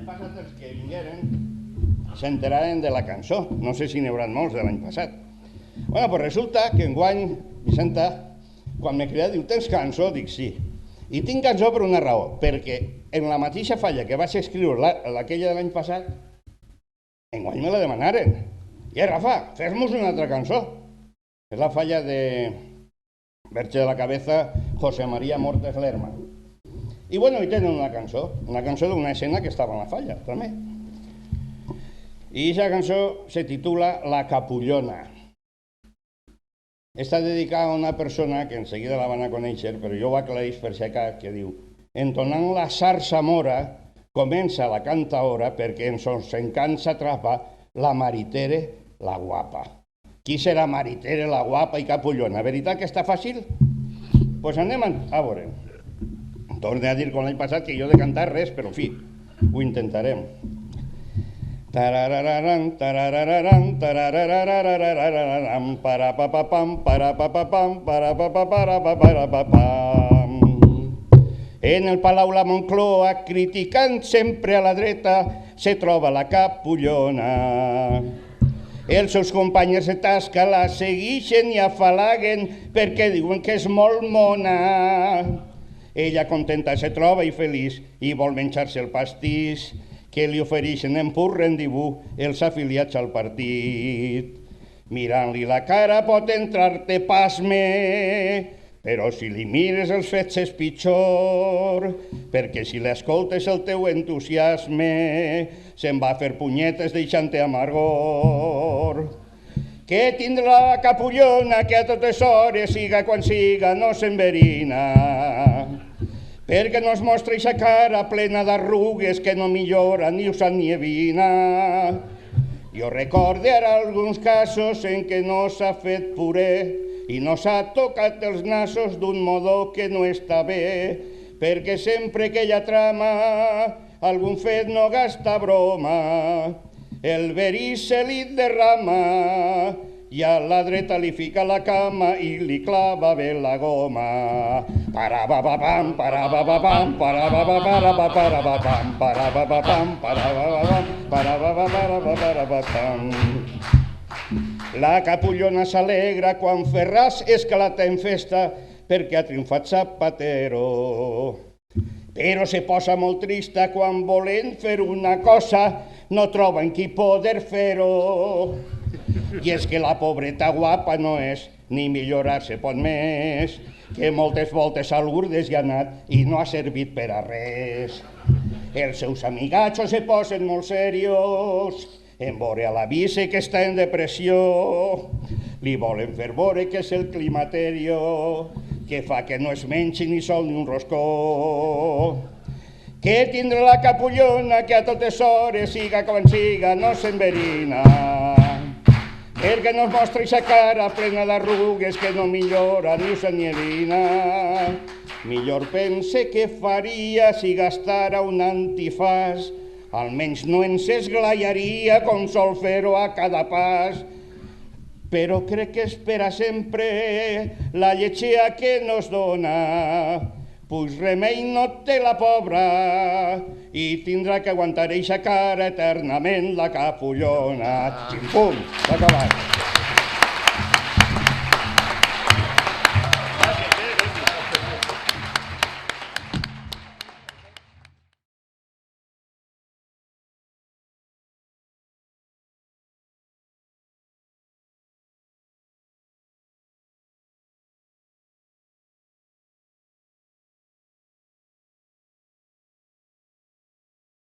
passat els que vingueren s'enteraren de la cançó. No sé si n'hi haurà molts de l'any passat. Bueno, pues resulta que enguany, Vicenta, quan me crida, diu, tens cançó? Dic, sí. I tinc cançó per una raó, perquè en la mateixa falla que vaig escriure aquella de l'any passat, enguany me la demanaren. I Rafa, fes-nos una altra cançó. És la falla de Verge de la Cabeza, José María Mortes Lerma. I bueno, hi tenen una cançó d'una escena que estava en la falla, també. I aquesta cançó se titula La Capullona. Està dedicada a una persona que enseguida la van a conèixer, però jo ho aclareix per si acá, que diu: entonant la zarzamora comença la cantaora perquè en sos encants s'atrapa la Maritere la guapa. Qui serà Maritere la guapa i capullona? Veritat que està fàcil? Doncs anem a veure. Torne a dir com l'any passat que jo de cantar res, però en fi, ho intentarem. Tararararan, tararararan, tarararararararam, parapapapam, parapapapam, parapapapam. En el Palau La Moncloa, criticant sempre a la dreta, se troba la capullona. Els seus companys de tasca la seguixen i afalaguen perquè diuen que és molt mona. Ella contenta se troba i feliç i vol menjar-se el pastís que li ofereixen en pur rendibú els afiliats al partit. Mirant-li la cara pot entrar-te pasme, però si li mires els fets és pitjor, perquè si l'escoltes el teu entusiasme se'n va a fer punyetes deixant-te amargor. Què tindrà la capullona que a totes hores, siga quan siga, no s'enverina? Perquè no es mostra eixa cara plena d'arrugues que no millora ni usa ni evina. Jo recorde ara alguns casos en què no s'ha fet puré i no s'ha tocat els nassos d'un modo que no està bé, perquè sempre que ella trama algun fet no gasta broma, el verí se li derrama i a la dreta li fica la cama i li clava bé la goma. Parabababam, parabababam, parabababam, parabababam, parabababam. La capullona s'alegra quan Ferraz esclata en festa perquè ha triomfat Zapatero. Però se posa molt trista quan volent fer una cosa no troben qui poder fer-ho. I és que la pobreta guapa no és, ni millorar-se pot més, que moltes voltes a Lourdes hi ha anat i no ha servit per a res. Els seus amigatxos se posen molt serios en veure a la vice que està en depressió. Li volen fer veure que és el climaterio, que fa que no es mengi ni sol ni un roscó. Què tindrà la capullona que a totes hores, siga com siga, no s'enverina? Perquè no es mostra eixa cara plena d'arrugues que no millora ni usa ni evina. Millor pense que faria si gastara un antifàs, almenys no ens esglaiaria com sol fer-ho a cada pas. Però crec que espera sempre la lletgea que nos dona, pues remei no té la pobra i tindrà que aguantar eixa cara eternament la capullona. Xim-pum, s'ha acabat.